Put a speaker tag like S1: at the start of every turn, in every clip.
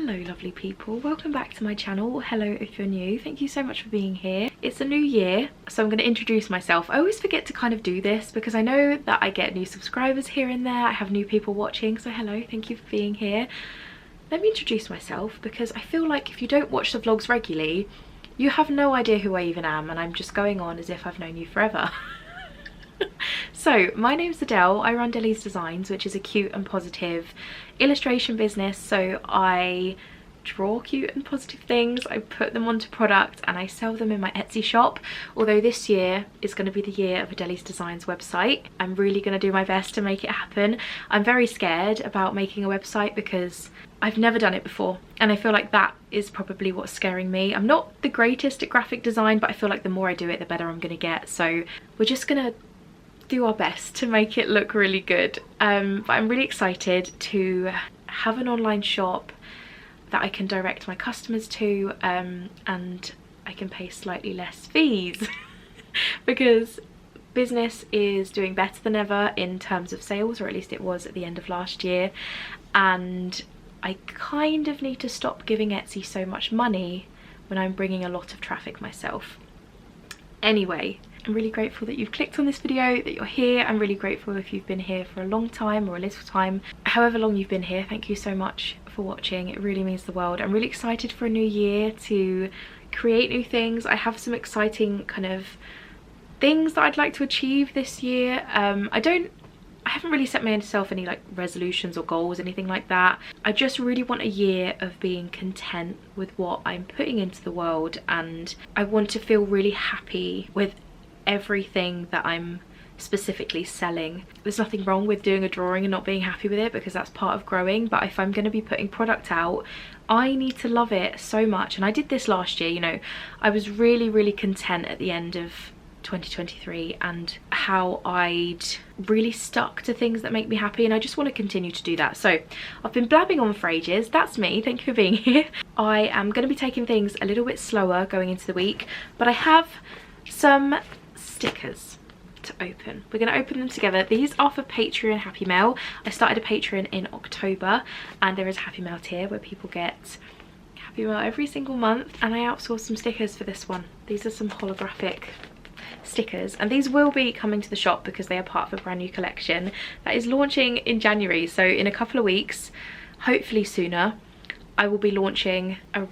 S1: Hello lovely people, welcome back to my channel. Hello if you're new, thank you so much for being here. It's a new year, so I'm going to introduce myself. I always forget to kind of do this because I know that I get new subscribers here and there, I have new people watching, so hello, thank you for being here. Let me introduce myself because I feel like if you don't watch the vlogs regularly, you have no idea who I even am, and I'm just going on as if I've known you forever. So my name's Adele, I run Deli's Designs, which is a cute and positive illustration business. So I draw cute and positive things, I put them onto product and I sell them in my Etsy shop. Although this year is going to be the year of Adele's Designs website. I'm really going to do my best to make it happen. I'm very scared about making a website because I've never done it before, and I feel like that is probably what's scaring me. I'm not the greatest at graphic design, but I feel like the more I do it, the better I'm going to get. So we're just going to do our best to make it look really good. But I'm really excited to have an online shop that I can direct my customers to, and I can pay slightly less fees because business is doing better than ever in terms of sales, or at least it was at the end of last year, and I kind of need to stop giving Etsy so much money when I'm bringing a lot of traffic myself. Anyway, I'm really grateful that you've clicked on this video, that you're here. I'm really grateful if you've been here for a long time or a little time. However long you've been here, thank you so much for watching. It really means the world. I'm really excited for a new year to create new things. I have some exciting kind of things that I'd like to achieve this year. I haven't really set myself any like resolutions or goals, anything like that. I just really want a year of being content with what I'm putting into the world, and I want to feel really happy with everything that I'm specifically selling. There's nothing wrong with doing a drawing and not being happy with it, because that's part of growing, but if I'm going to be putting product out, I need to love it so much. And I did this last year, you know, I was really content at the end of 2023 and how I'd really stuck to things that make me happy, and I just want to continue to do that. So I've been blabbing on for ages. That's me, thank you for being here. I am going to be taking things a little bit slower going into the week, but I have some stickers to open. We're going to open them together. These are for Patreon Happy Mail. I started a Patreon in October, and there is a Happy Mail tier where people get Happy Mail every single month, and I outsourced some stickers for this one. These are some holographic stickers, and these will be coming to the shop because they are part of a brand new collection that is launching in January. So in a couple of weeks, hopefully sooner, I will be launching a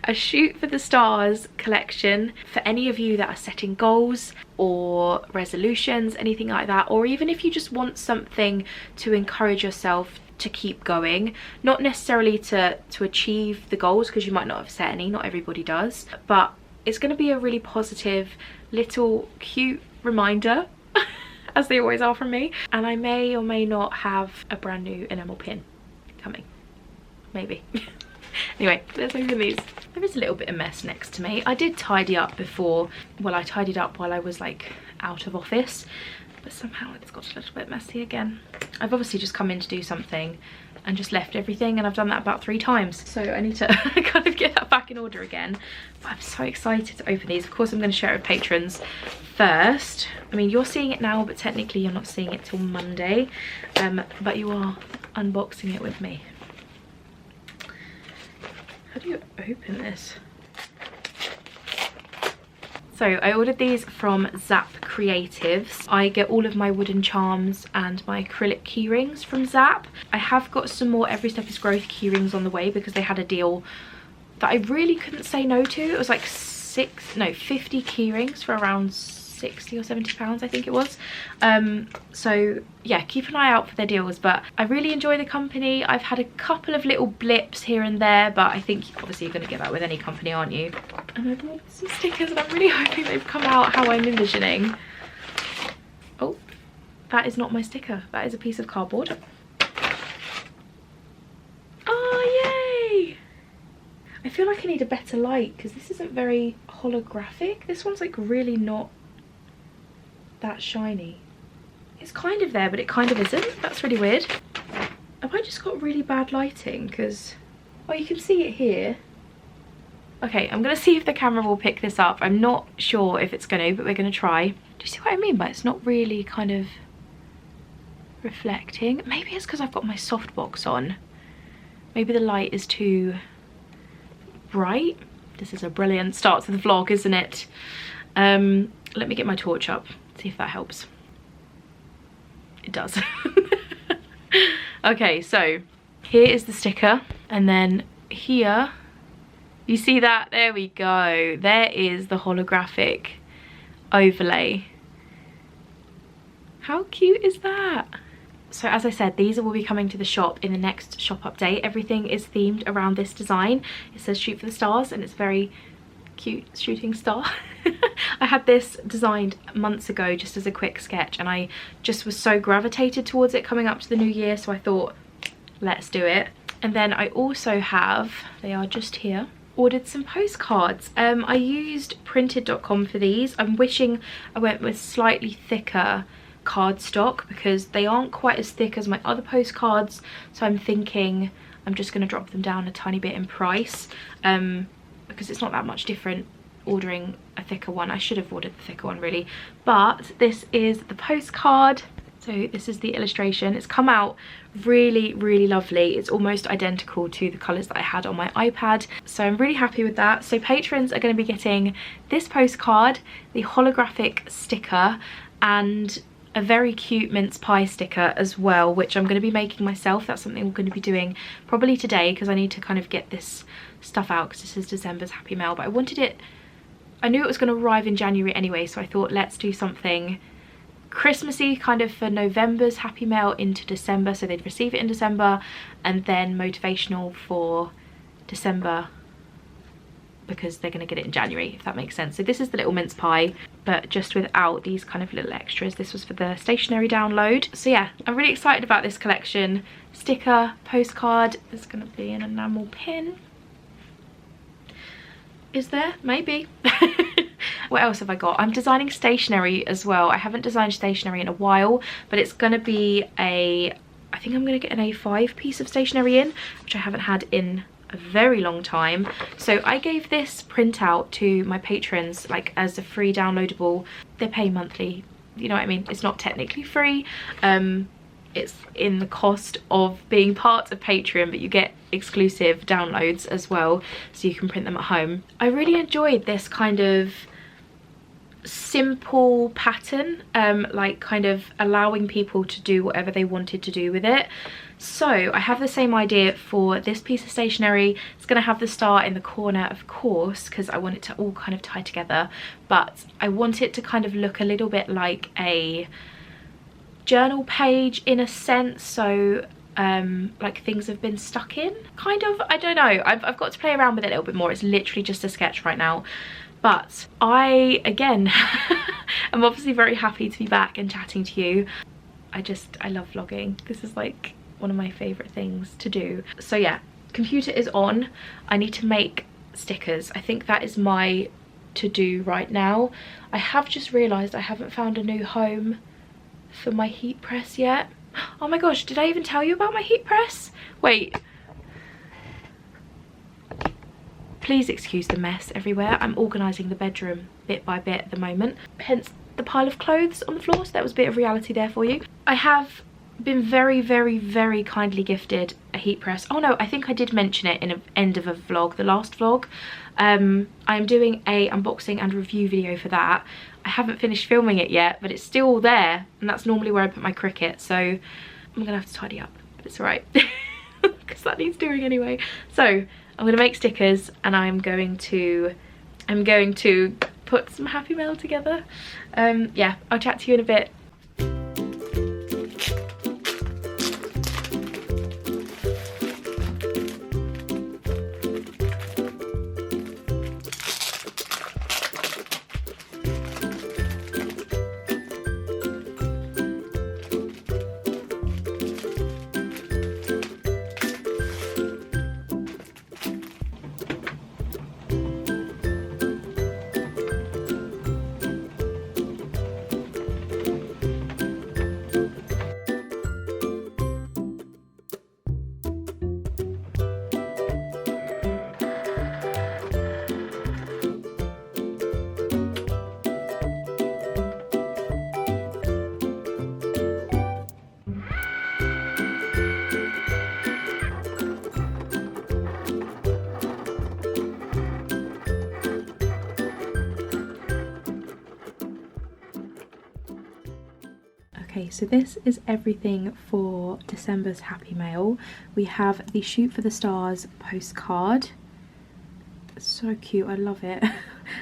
S1: a Shoot for the Stars collection for any of you that are setting goals or resolutions, anything like that, or even if you just want something to encourage yourself to keep going, not necessarily to achieve the goals, because you might not have set any, not everybody does, but it's going to be a really positive little cute reminder as they always are from me. And I may or may not have a brand new enamel pin coming, maybe. Anyway, let's open these. There is a little bit of mess next to me. I did tidy up before, well, I tidied up while I was like out of office, but somehow it's got a little bit messy again. I've obviously just come in to do something and just left everything, and I've done that about 3 times, so I need to kind of get that back in order again. But I'm so excited to open these. Of course I'm going to share it with patrons first. I mean, you're seeing it now, but technically you're not seeing it till Monday, but you are unboxing it with me. How do you open this? So I ordered these from Zap Creatives. I get all of my wooden charms and my acrylic key rings from Zap. I have got some more Every Step is Growth key rings on the way because they had a deal that I really couldn't say no to. It was like 50 key rings for around 60 or 70 pounds, I think it was. So yeah, keep an eye out for their deals, but I really enjoy the company. I've had a couple of little blips here and there, but I think obviously you're going to get that with any company, aren't you? And I bought some stickers, and I'm really hoping they've come out how I'm envisioning. Oh, that is not my sticker, that is a piece of cardboard. Oh yay! I feel like I need a better light because this isn't very holographic. This one's like really not that shiny. It's kind of there, but it kind of isn't. That's really weird. Have I just got really bad lighting? Because, oh, you can see it here. Okay, I'm gonna see if the camera will pick this up. I'm not sure if it's gonna, but we're gonna try. Do you see what I mean by it's not really kind of reflecting? Maybe it's because I've got my softbox on. Maybe the light is too bright. This is a brilliant start to the vlog, isn't it? Let me get my torch up, see if that helps. It does. Okay, so here is the sticker, and then here, you see that? There we go. There is the holographic overlay. How cute is that? So as I said, these will be coming to the shop in the next shop update. Everything is themed around this design. It says shoot for the stars, and it's very cute shooting star. I had this designed months ago just as a quick sketch, and I just was so gravitated towards it coming up to the new year, so I thought, let's do it. And then I also have, they are just here, ordered some postcards. I used printed.com for these. I'm wishing I went with slightly thicker cardstock because they aren't quite as thick as my other postcards, so I'm thinking I'm just going to drop them down a tiny bit in price, because it's not that much different ordering a thicker one. I should have ordered the thicker one really, but this is the postcard. So this is the illustration. It's come out really, really lovely. It's almost identical to the colours that I had on my iPad, so I'm really happy with that. So patrons are going to be getting this postcard, the holographic sticker, and a very cute mince pie sticker as well, which I'm going to be making myself. That's something I'm going to be doing probably today, because I need to kind of get this stuff out, because this is December's Happy Mail, but I wanted it, I knew it was going to arrive in January anyway, so I thought let's do something Christmassy kind of for November's Happy Mail into December, so they'd receive it in December, and then motivational for December because they're going to get it in January, if that makes sense. So this is the little mince pie, but just without these kind of little extras. This was for the stationery download. So yeah, I'm really excited about this collection. Sticker, postcard, there's going to be an enamel pin. Is there? Maybe. What else have I got? I'm designing stationery as well. I haven't designed stationery in a while, but it's going to be I think I'm going to get an A5 piece of stationery in, which I haven't had in a very long time. So I gave this printout to my patrons like as a free downloadable. They pay monthly, you know what I mean? It's not technically free. It's in the cost of being part of Patreon, but you get exclusive downloads as well, so you can print them at home. I really enjoyed this kind of simple pattern, like kind of allowing people to do whatever they wanted to do with it. So I have the same idea for this piece of stationery. It's going to have the star in the corner, of course, because I want it to all kind of tie together, but I want it to kind of look a little bit like a journal page in a sense, so like things have been stuck in, kind of. I don't know, I've got to play around with it a little bit more. It's literally just a sketch right now, but I again am obviously very happy to be back and chatting to you. I love vlogging. This is like one of my favorite things to do. So yeah, computer is on. I need to make stickers. I think that is my to do right now. I have just realized I haven't found a new home for my heat press yet. Oh my gosh, did I even tell you about my heat press? Wait, please excuse the mess everywhere. I'm organising the bedroom bit by bit at the moment, hence the pile of clothes on the floor, so that was a bit of reality there for you. I have been very, very, very kindly gifted a heat press. Oh no, I think I did mention it in the end of a vlog, the last vlog. I'm doing a unboxing and review video for that. I haven't finished filming it yet, but it's still there, and that's normally where I put my cricut, so I'm gonna have to tidy up, but it's alright because that needs doing anyway. So I'm gonna make stickers, and I'm going to put some Happy Mail together. Yeah, I'll chat to you in a bit. Okay, so this is everything for December's Happy Mail. We have the Shoot for the Stars postcard. So cute, I love it.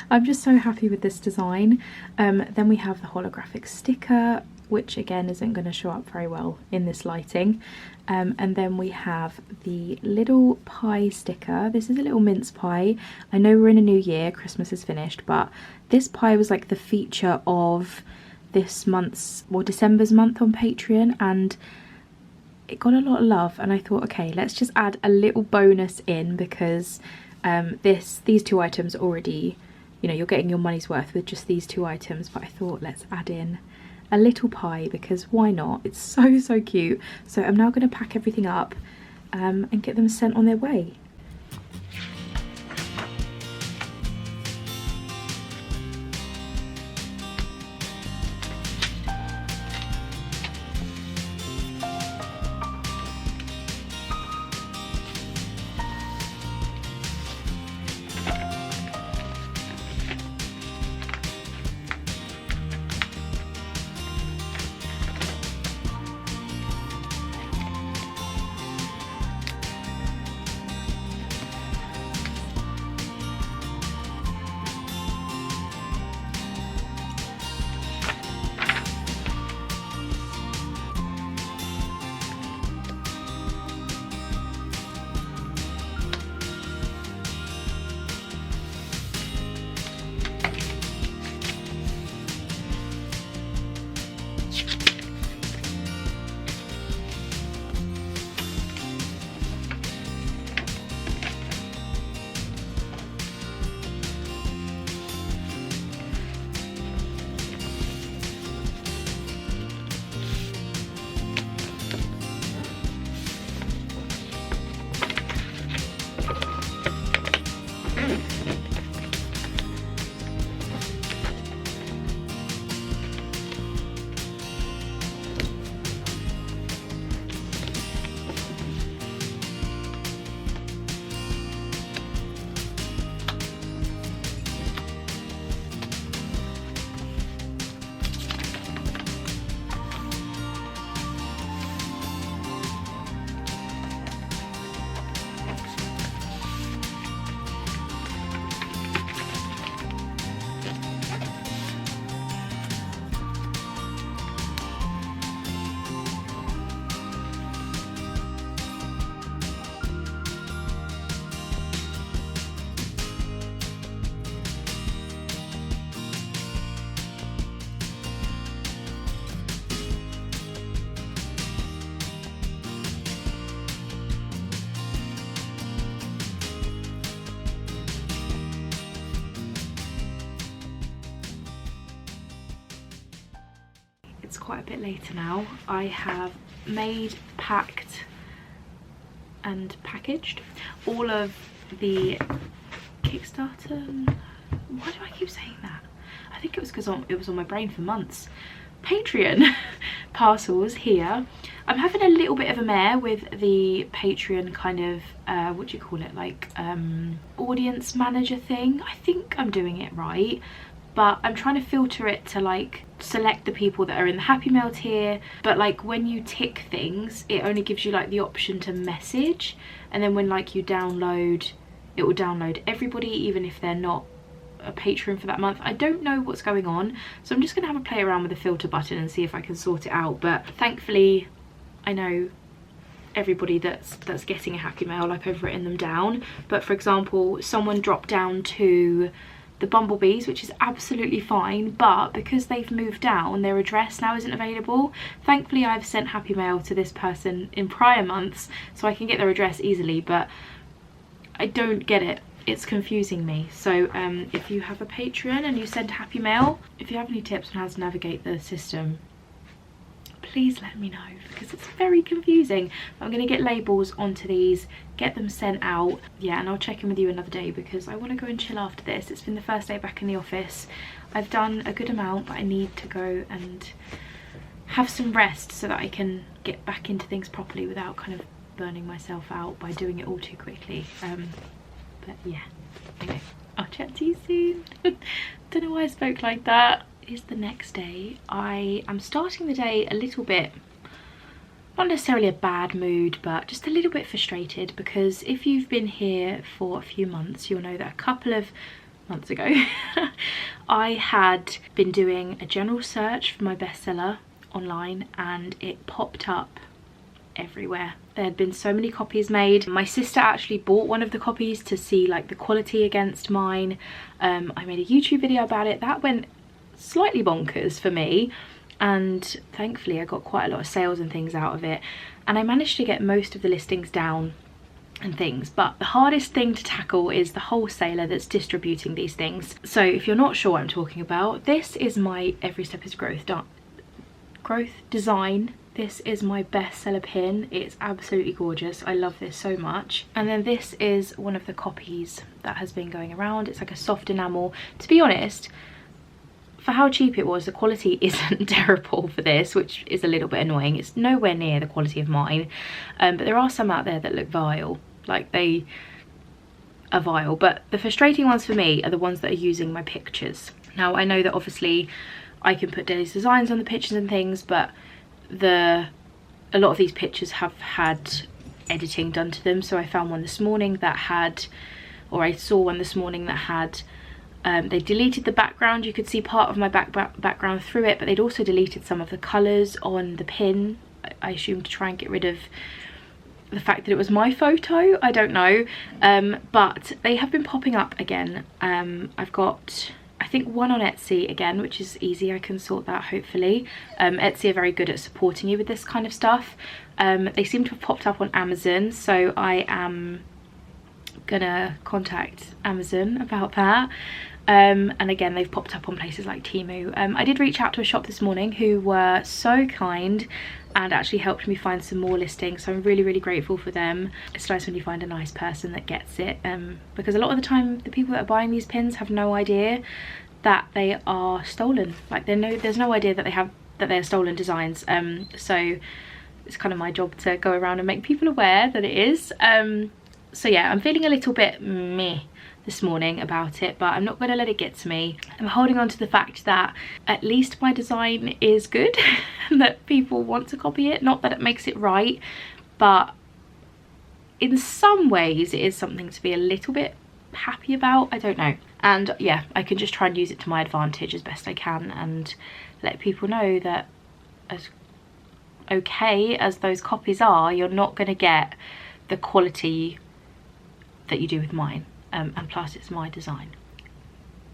S1: I'm just so happy with this design. Then we have the holographic sticker, which again isn't going to show up very well in this lighting. And then we have the little pie sticker. This is a little mince pie. I know we're in a new year, Christmas is finished, but this pie was like the feature of this month's, or December's month on Patreon, and it got a lot of love, and I thought, okay, let's just add a little bonus in, because these two items already, you know, you're getting your money's worth with just these two items, but I thought let's add in a little pie, because why not? It's so cute. So I'm now going to pack everything up and get them sent on their way. It's quite a bit later now. I have made, packed and packaged all of the Kickstarter, why do I keep saying that? I think it was because it was on my brain for months. Patreon parcels here. I'm having a little bit of a mare with the Patreon kind of, what do you call it, like audience manager thing. I think I'm doing it right, but I'm trying to filter it to like select the people that are in the Happy Mail tier, but like when you tick things it only gives you like the option to message, and then when like you download, it will download everybody even if they're not a patron for that month. I don't know what's going on, so I'm just gonna have a play around with the filter button and see if I can sort it out. But thankfully I know everybody that's getting a Happy Mail, like I've written them down. But for example, someone dropped down to the bumblebees, which is absolutely fine, but because they've moved down, their address now isn't available. Thankfully I've sent Happy Mail to this person in prior months so I can get their address easily, but I don't get it. It's confusing me. So if you have a Patreon and you send Happy Mail, if you have any tips on how to navigate the system, please let me know, because it's very confusing. I'm going to get labels onto these, get them sent out. Yeah, and I'll check in with you another day because I want to go and chill after this. It's been the first day back in the office. I've done a good amount, but I need to go and have some rest so that I can get back into things properly without kind of burning myself out by doing it all too quickly. But yeah, anyway, I'll chat to you soon. Don't know why I spoke like that. is the next day. I am starting the day a little bit, not necessarily a bad mood, but just a little bit frustrated, because if you've been here for a few months, you'll know that a couple of months ago I had been doing a general search for my bestseller online and it popped up everywhere. There had been so many copies made. My sister actually bought one of the copies to see like the quality against mine. I made a YouTube video about it that went slightly bonkers for me, and thankfully I got quite a lot of sales and things out of it, and I managed to get most of the listings down and things. But the hardest thing to tackle is the wholesaler that's distributing these things. So if you're not sure what I'm talking about, this is my Every Step is Growth design. This is my bestseller pin. It's absolutely gorgeous. I love this so much. And then this is one of the copies that has been going around. It's like a soft enamel. To be honest, for how cheap it was, the quality isn't terrible for this, which is a little bit annoying. It's nowhere near the quality of mine, but there are some out there that look vile. Like, they are vile, but the frustrating ones for me are the ones that are using my pictures. Now, I know that obviously I can put Deli's designs on the pictures and things, but a lot of these pictures have had editing done to them. So I found one this morning that had, or I saw one this morning that had, they deleted the background. You could see part of my background through it, but they'd also deleted some of the colours on the pin. I assume to try and get rid of the fact that it was my photo. I don't know, but they have been popping up again. I've got, I think, one on Etsy again, which is easy. I can sort that hopefully. Etsy are very good at supporting you with this kind of stuff. They seem to have popped up on Amazon, so I am gonna contact Amazon about that. And again, they've popped up on places like Temu. I did reach out to a shop this morning who were so kind and actually helped me find some more listings, so I'm really, really grateful for them. It's nice when you find a nice person that gets it, because a lot of the time the people that are buying these pins have no idea that they are stolen. Like, there's no idea that they are stolen designs. So it's kind of my job to go around and make people aware that it is. So yeah, I'm feeling a little bit meh this morning about it, but I'm not going to let it get to me. I'm holding on to the fact that at least my design is good and that people want to copy it. Not that it makes it right, but in some ways it is something to be a little bit happy about. I don't know. And yeah, I can just try and use it to my advantage as best I can and let people know that as okay as those copies are, you're not going to get the quality that you do with mine. And plus it's my design.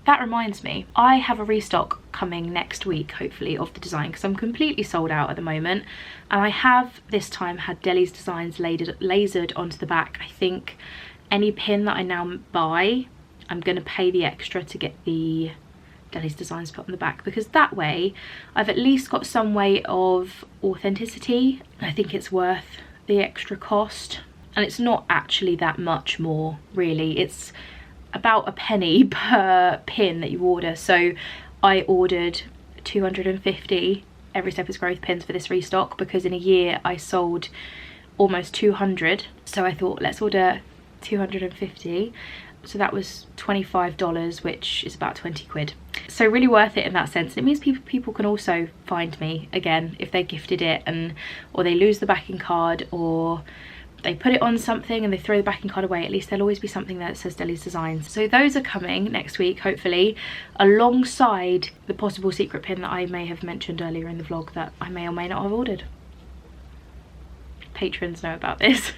S1: That reminds me, I have a restock coming next week, hopefully, of the design, because I'm completely sold out at the moment. And I have this time had Deli's designs lasered onto the back. I think any pin that I now buy, I'm going to pay the extra to get the Deli's designs put on the back, because that way I've at least got some way of authenticity. I think it's worth the extra cost. And it's not actually that much more, really. It's about a penny per pin that you order. So I ordered 250 Every Step is Growth pins for this restock, because in a year I sold almost 200. So I thought, let's order 250. So that was $25, which is about 20 quid. So really worth it in that sense. It means people can also find me again if they gifted it, or they lose the backing card, or they put it on something and they throw the backing card away. At least there'll always be something there that says Deli's designs. So those are coming next week, hopefully, alongside the possible secret pin that I may have mentioned earlier in the vlog that I may or may not have ordered. Patrons know about this.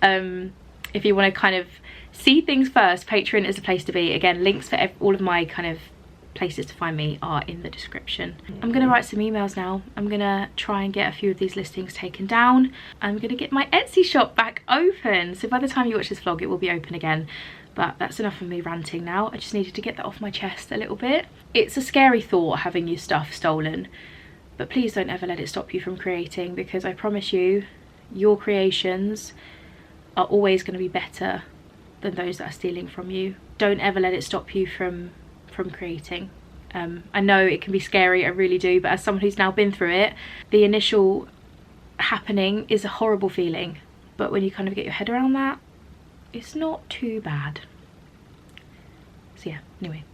S1: If you want to kind of see things first, Patreon is the place to be. Again, links for all of my kind of places to find me are in the description. I'm gonna write some emails now. I'm gonna try and get a few of these listings taken down. I'm gonna get my Etsy shop back open. So by the time you watch this vlog, it will be open again. But that's enough of me ranting now. I just needed to get that off my chest a little bit. It's a scary thought, having your stuff stolen, but please don't ever let it stop you from creating, because I promise you, your creations are always going to be better than those that are stealing from you. Don't ever let it stop you from creating. I know it can be scary, I really do, but as someone who's now been through it, the initial happening is a horrible feeling, but when you kind of get your head around that, it's not too bad. So yeah, anyway.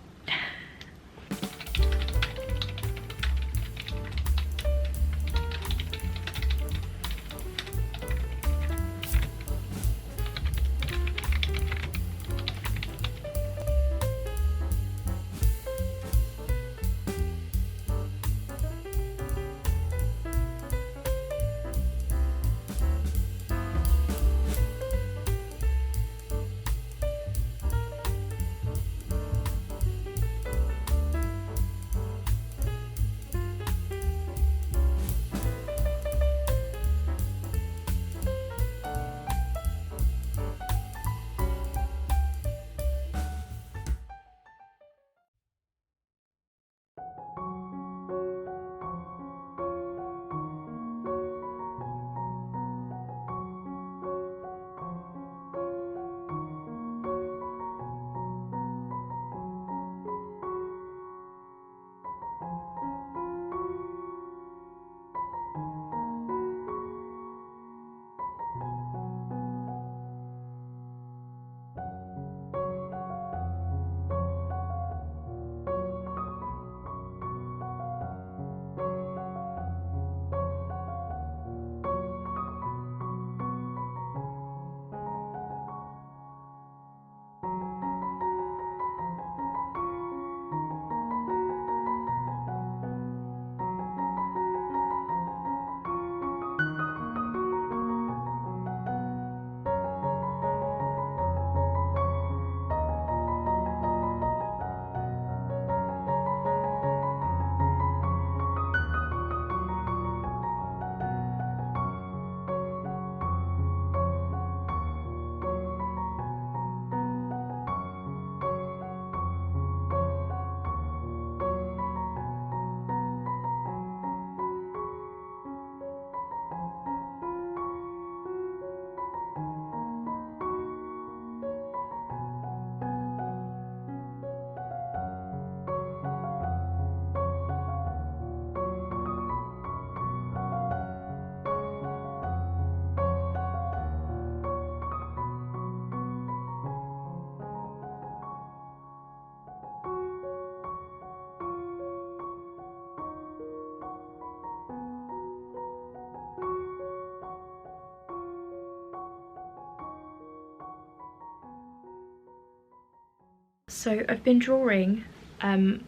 S1: So I've been drawing, to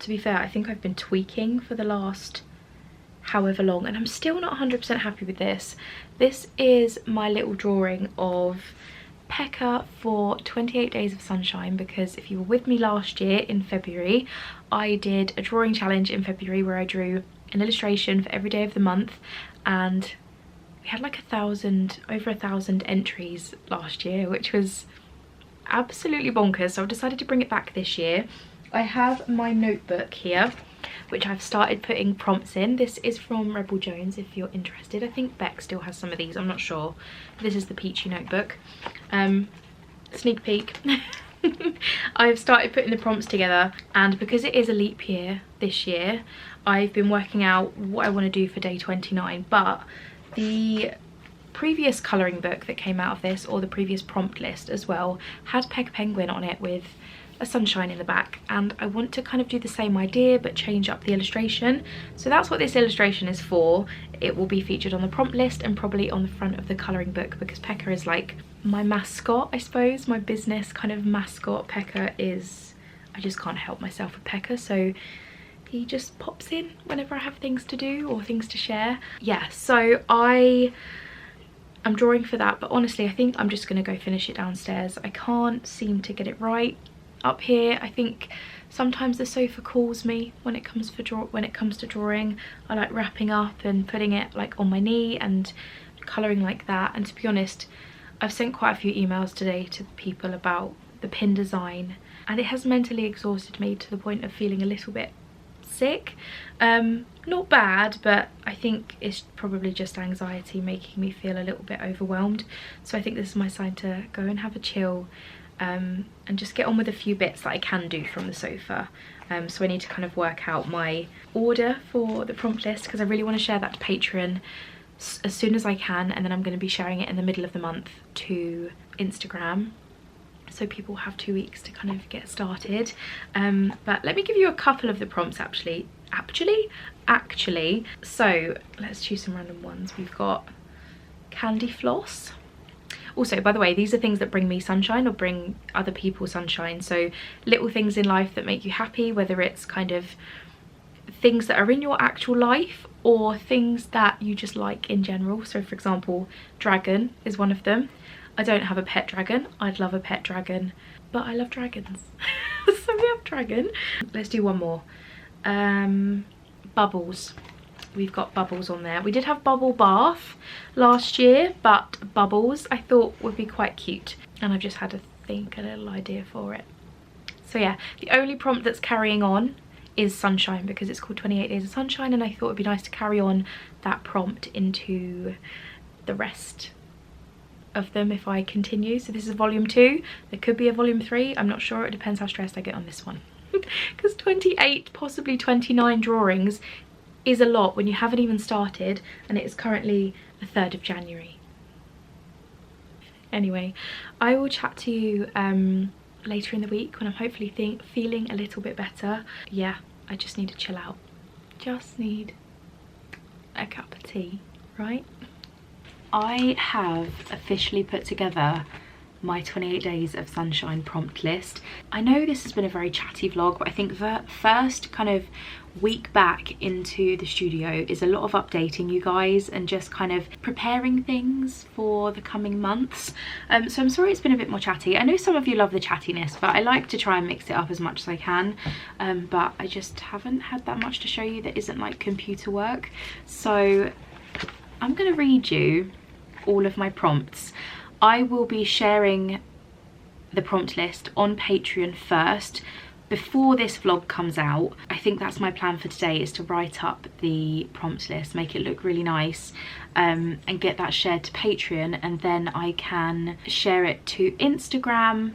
S1: be fair, I think I've been tweaking for the last however long, and I'm still not 100% happy with this. This is my little drawing of Pekka for 28 Days of Sunshine, because if you were with me last year in February, I did a drawing challenge in February where I drew an illustration for every day of the month, and we had like over a thousand entries last year, which was absolutely bonkers. So I've decided to bring it back this year. I have my notebook here, which I've started putting prompts in. This is from Rebel Jones if you're interested. I think Beck still has some of these, I'm not sure. This is the Peachy notebook. Sneak peek. I've started putting the prompts together, and because it is a leap year this year, I've been working out what I want to do for day 29, but the previous colouring book that came out of this, or the previous prompt list as well, had Peg Penguin on it with a sunshine in the back, and I want to kind of do the same idea but change up the illustration. So that's what this illustration is for. It will be featured on the prompt list and probably on the front of the colouring book, because Pekka is like my mascot, I suppose, my business kind of mascot. Pekka is, I just can't help myself with Pekka, so he just pops in whenever I have things to do or things to share. Yeah, so I'm drawing for that, but honestly I think I'm just gonna go finish it downstairs. I can't seem to get it right up here. I think sometimes the sofa calls me when it comes to drawing. I like wrapping up and putting it like on my knee and colouring like that. And to be honest, I've sent quite a few emails today to people about the pin design, and it has mentally exhausted me to the point of feeling a little bit sick. Not bad, but I think it's probably just anxiety making me feel a little bit overwhelmed. So I think this is my sign to go and have a chill, and just get on with a few bits that I can do from the sofa. So I need to kind of work out my order for the prompt list, because I really want to share that to Patreon as soon as I can, and then I'm going to be sharing it in the middle of the month to Instagram, so people have 2 weeks to kind of get started. But let me give you a couple of the prompts actually. So let's choose some random ones. We've got candy floss. Also, by the way, these are things that bring me sunshine or bring other people sunshine. So little things in life that make you happy, whether it's kind of things that are in your actual life or things that you just like in general. So for example, dragon is one of them. I don't have a pet dragon. I'd love a pet dragon, but I love dragons. So we have dragon. Let's do one more. Bubbles. We've got bubbles on there. We did have bubble bath last year, but bubbles I thought would be quite cute, and I've just had to think a little idea for it. So yeah, the only prompt that's carrying on is sunshine, because it's called 28 Days of Sunshine, and I thought it'd be nice to carry on that prompt into the rest of them if I continue. So this is volume 2. There could be a volume 3, I'm not sure. It depends how stressed I get on this one. Because 28, possibly 29 drawings is a lot when you haven't even started, and it is currently the 3rd of January. Anyway, I will chat to you later in the week when I'm hopefully feeling a little bit better. Yeah, I just need to chill out. Just need a cup of tea, right? I have officially put together my 28 Days of Sunshine prompt list. I know this has been a very chatty vlog, but I think the first kind of week back into the studio is a lot of updating you guys and just kind of preparing things for the coming months. So I'm sorry it's been a bit more chatty. I know some of you love the chattiness, but I like to try and mix it up as much as I can. But I just haven't had that much to show you that isn't like computer work. So I'm gonna read you all of my prompts. I will be sharing the prompt list on Patreon first before this vlog comes out. I think that's my plan for today, is to write up the prompt list, make it look really nice, and get that shared to Patreon, and then I can share it to Instagram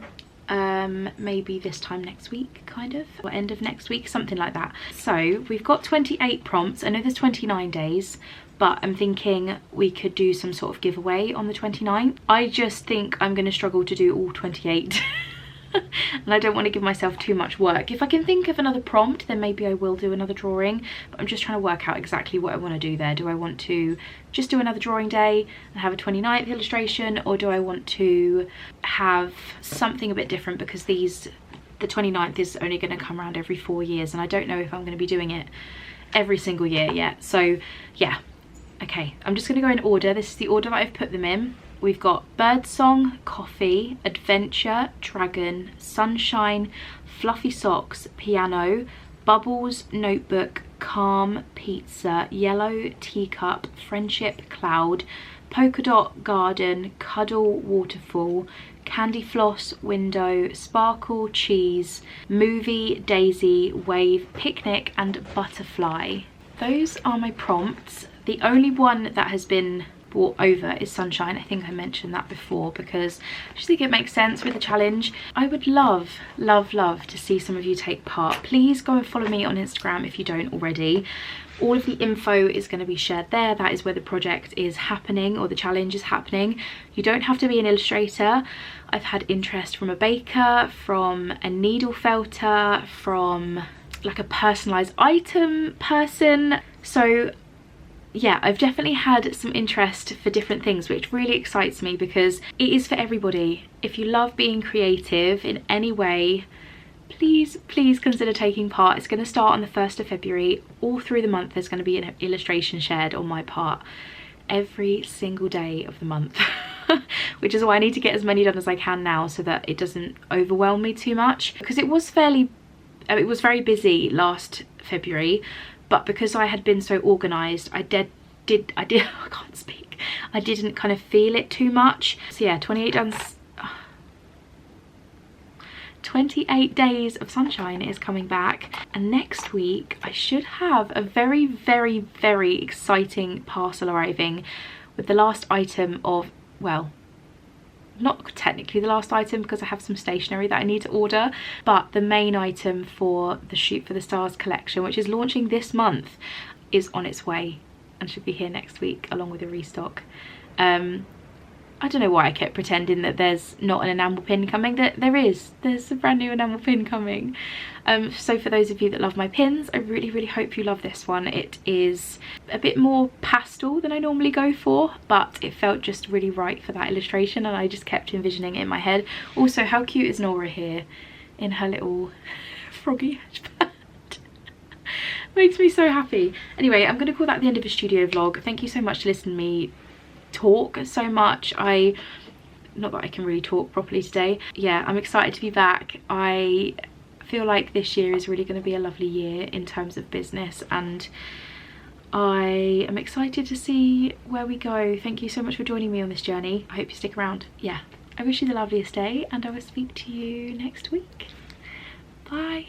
S1: maybe this time next week, kind of, or end of next week, something like that. So we've got 28 prompts. I know there's 29 days, but I'm thinking we could do some sort of giveaway on the 29th. I just think I'm going to struggle to do all 28. And I don't want to give myself too much work. If I can think of another prompt, then maybe I will do another drawing, but I'm just trying to work out exactly what I want to do there. Do I want to just do another drawing day and have a 29th illustration, or do I want to have something a bit different, because these the 29th is only going to come around every 4 years, and I don't know if I'm going to be doing it every single year yet. So yeah, okay, I'm just going to go in order. This is the order that I've put them in. We've got Birdsong, Coffee, Adventure, Dragon, Sunshine, Fluffy Socks, Piano, Bubbles, Notebook, Calm, Pizza, Yellow, Teacup, Friendship, Cloud, Polka Dot, Garden, Cuddle, Waterfall, Candy Floss, Window, Sparkle, Cheese, Movie, Daisy, Wave, Picnic and Butterfly. Those are my prompts. The only one that has been brought over is Sunshine. I think I mentioned that before because I just think it makes sense with the challenge. I would love to see some of you take part. Please go and follow me on Instagram if you don't already. All of the info is going to be shared there. That is where the project is happening, or the challenge is happening. You don't have to be an illustrator. I've had interest from a baker, from a needle felter, from like a personalized item person. So yeah, I've definitely had some interest for different things, which really excites me because it is for everybody. If you love being creative in any way, please consider taking part. It's going to start on the 1st of February. All through the month there's going to be an illustration shared on my part every single day of the month. Which is why I need to get as many done as I can now, so that it doesn't overwhelm me too much, because it was very busy last February, but because I had been so organized, I can't speak, I didn't kind of feel it too much. So yeah, 28 days of Sunshine is coming back, and next week I should have a very exciting parcel arriving with the last item of, well, not technically the last item because I have some stationery that I need to order, but the main item for the Shoot for the Stars collection, which is launching this month, is on its way and should be here next week along with a restock. I don't know why I kept pretending that there's not an enamel pin coming. There's a brand new enamel pin coming. So for those of you that love my pins, I really hope you love this one. It is a bit more pastel than I normally go for, but it felt just really right for that illustration, and I just kept envisioning it in my head. Also, how cute is Nora here in her little froggy headband? Makes me so happy. Anyway, I'm going to call that the end of a studio vlog. Thank you so much for listening to me talk so much. Not that I can really talk properly today. Yeah, I'm excited to be back. I feel like this year is really going to be a lovely year in terms of business, and I am excited to see where we go. Thank you so much for joining me on this journey. I hope you stick around. Yeah, I wish you the loveliest day, and I will speak to you next week. Bye.